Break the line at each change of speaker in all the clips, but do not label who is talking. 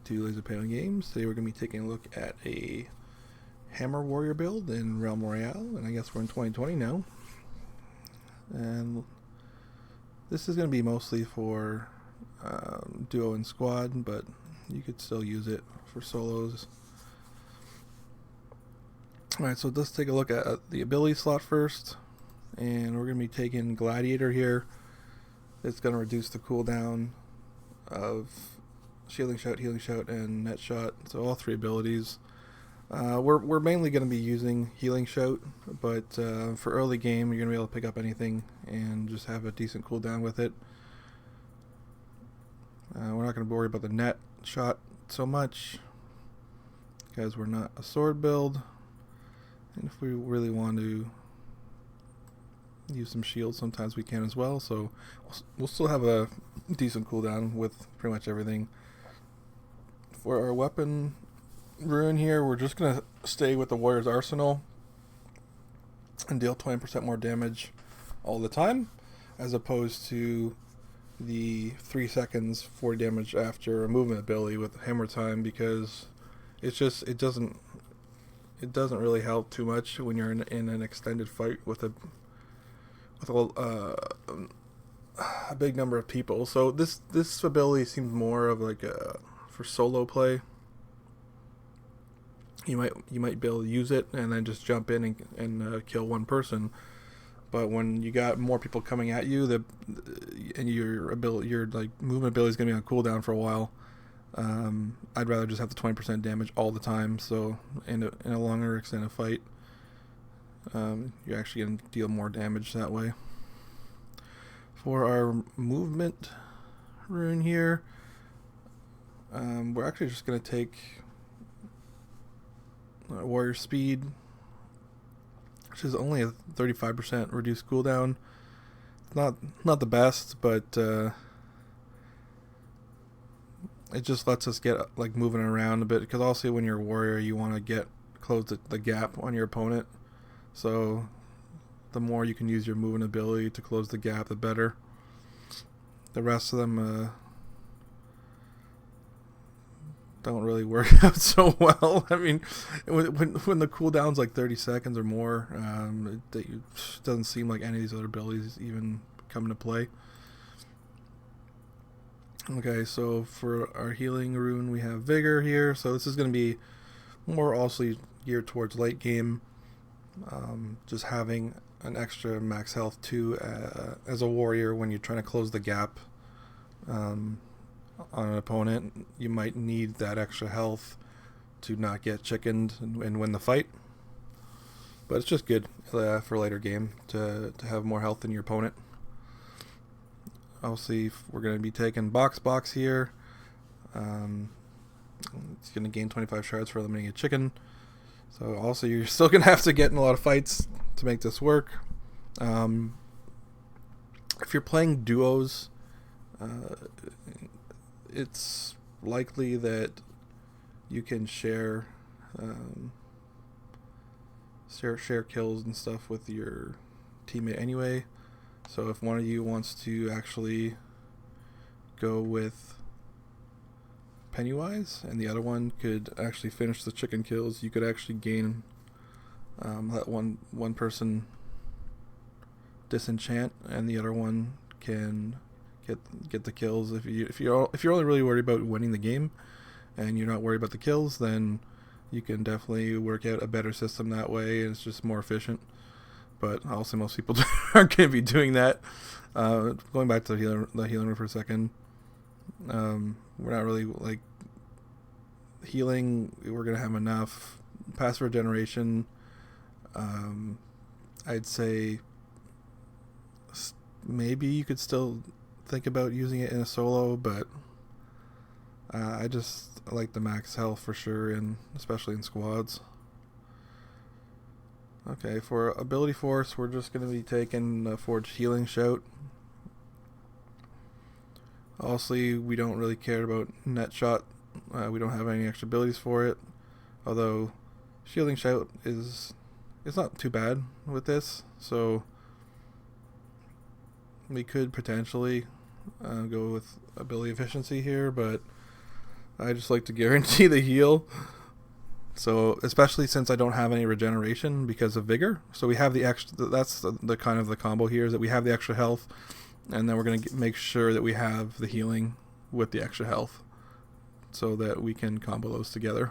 back to Laser Panel Games. Today we're going to be taking a look at a Hammer Warrior build in Realm Royale, and I guess we're in 2020 now. And this is going to be mostly for duo and squad, but you could still use it for solos. Alright, so let's take a look at the ability slot first, and we're going to be taking Gladiator here. It's going to reduce the cooldown of Shielding Shout, Healing Shout, and Net Shot, so all three abilities. We're mainly going to be using Healing Shout, but for early game you're going to be able to pick up anything and just have a decent cooldown with it. We're not going to worry about the Net Shot so much because we're not a sword build, and if we really want to use some shields sometimes we can as well, so we'll still have a decent cooldown with pretty much everything. For our weapon rune here, we're just going to stay with the Warrior's Arsenal and deal 20% more damage all the time, as opposed to the 3 seconds 40 damage after a movement ability with Hammer Time, because it doesn't really help too much when you're in an extended fight with a big number of people. So this ability seems more of like for solo play. You might be able to use it and then just jump in and kill one person. But when you got more people coming at you, and your movement ability is going to be on cooldown for a while, I'd rather just have the 20% damage all the time. So in a longer extended fight, you're actually going to deal more damage that way. For our movement rune here, we're actually just going to take Warrior Speed, which is only a 35% reduced cooldown. Not the best, but it just lets us get like moving around a bit, because also when you're a warrior you want to close the gap on your opponent. So the more you can use your movement ability to close the gap, the better. The rest of them don't really work out so well. I mean, when the cooldown's like 30 seconds or more, it doesn't seem like any of these other abilities even come into play. Okay, so for our healing rune we have Vigor here, so this is going to be more also geared towards late game. Just having an extra max health too, as a warrior, when you're trying to close the gap on an opponent, you might need that extra health to not get chickened and win the fight. But it's just good for later game to have more health than your opponent. Obviously, we're going to be taking Box here. It's going to gain 25 shards for eliminating a chicken. So also you're still going to have to get in a lot of fights to make this work. If you're playing duos, it's likely that you can share kills and stuff with your teammate anyway. So if one of you wants to actually go with Pennywise and the other one could actually finish the chicken kills, you could actually gain let one person disenchant and the other one can get the kills. If you're only really worried about winning the game and you're not worried about the kills, then you can definitely work out a better system that way, and it's just more efficient. But also most people aren't going to be doing that. Going back to the healing for a second, we're not really like healing. We're going to have enough passive regeneration. I'd say maybe you could still think about using it in a solo, but I just like the max health for sure, and especially in squads. Okay, for ability force, we're just going to be taking Forged Healing Shout. Obviously, we don't really care about Net Shot. We don't have any extra abilities for it, although Shielding Shout is not too bad with this, so we could potentially go with ability efficiency here, but I just like to guarantee the heal. So especially since I don't have any regeneration because of vigor, so we have the extra. That's the kind of the combo here, is that we have the extra health, and then we're gonna make sure that we have the healing with the extra health, so that we can combo those together.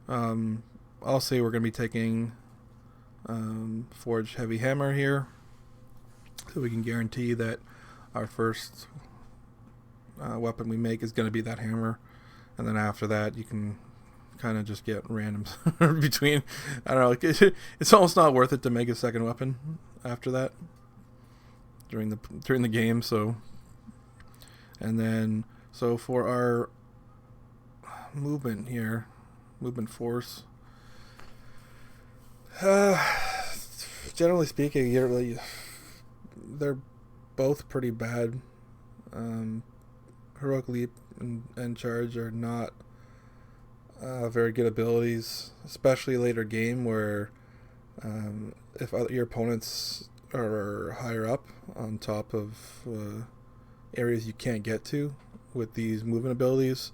I'll say we're gonna be taking Forge Heavy Hammer here, so we can guarantee that our first weapon we make is gonna be that hammer, and then after that you can kind of just get randoms between. I don't know, it's almost not worth it to make a second weapon after that during the game. So, and then so for our movement here, movement force, generally speaking, they're both pretty bad. Heroic Leap and Charge are not very good abilities, especially later game, where if your opponents are higher up on top of areas you can't get to with these movement abilities,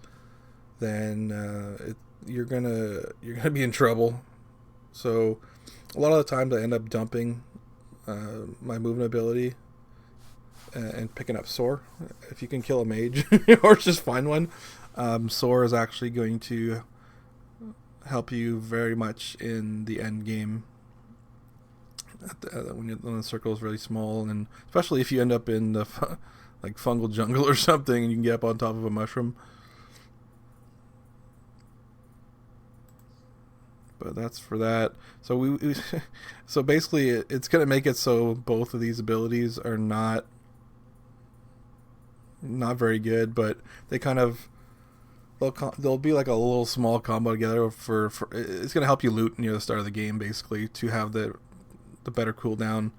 then you're gonna be in trouble. So a lot of the times I end up dumping my movement ability and picking up Soar. If you can kill a mage or just find one, Soar is actually going to help you very much in the end game when the circle is really small, and especially if you end up in the like fungal jungle or something and you can get up on top of a mushroom. But that's for that. So we so basically it's going to make it so both of these abilities are not very good, but they kind of they'll be like a little small combo together for it's going to help you loot near the start of the game, basically, to have the better cooldown.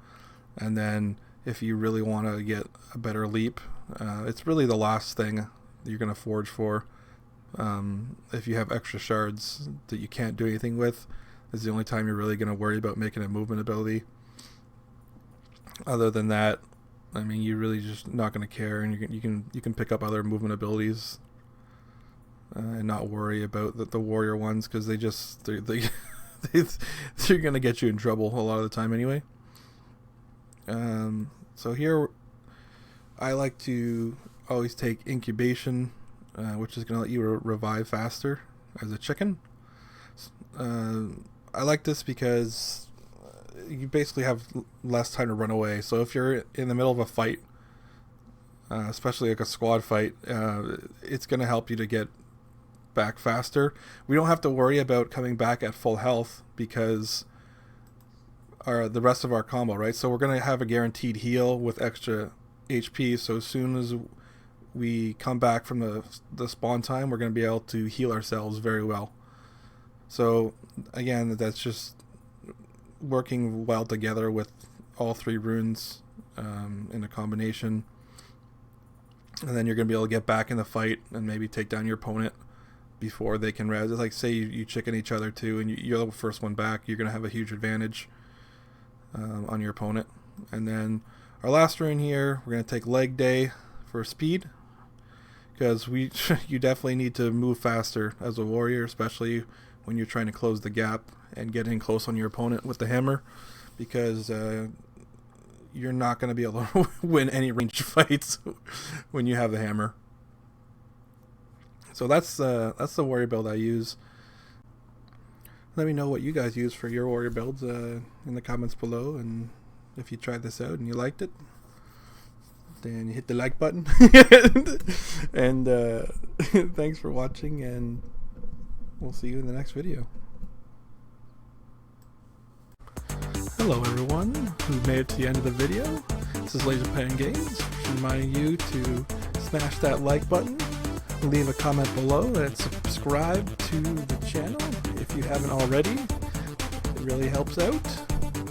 And then if you really want to get a better leap, it's really the last thing you're going to forge for. If you have extra shards that you can't do anything with, is the only time you're really going to worry about making a movement ability. Other than that, I mean, you're really just not going to care, and you can pick up other movement abilities and not worry about the warrior ones, because they're going to get you in trouble a lot of the time anyway. So here I like to always take incubation, which is going to let you revive faster as a chicken. I like this because you basically have less time to run away. So if you're in the middle of a fight, especially like a squad fight, it's going to help you to get back faster. We don't have to worry about coming back at full health because the rest of our combo, right? So we're going to have a guaranteed heal with extra HP. So as soon as we come back from the spawn time, we're going to be able to heal ourselves very well. So again, that's just working well together with all three runes in a combination. And then you're going to be able to get back in the fight and maybe take down your opponent before they can res. It's like, say you chicken each other too, and you're the first one back, you're going to have a huge advantage on your opponent. And then our last rune here, we're going to take Leg Day for speed, because you definitely need to move faster as a warrior, especially when you're trying to close the gap and get in close on your opponent with the hammer, because you're not going to be able to win any ranged fights when you have the hammer. So that's the warrior build I use. Let me know what you guys use for your warrior builds in the comments below, and if you tried this out and you liked it, then you hit the like button. And thanks for watching, and we'll see you in the next video. Hello everyone who made it to the end of the video. This is Laser Pen Games, reminding you to smash that like button, leave a comment below, and subscribe to the channel if you haven't already. It really helps out.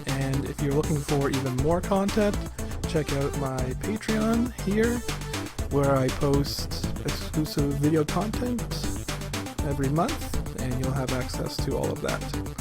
And if you're looking for even more content, check out my Patreon here, where I post exclusive video content every month, and you'll have access to all of that.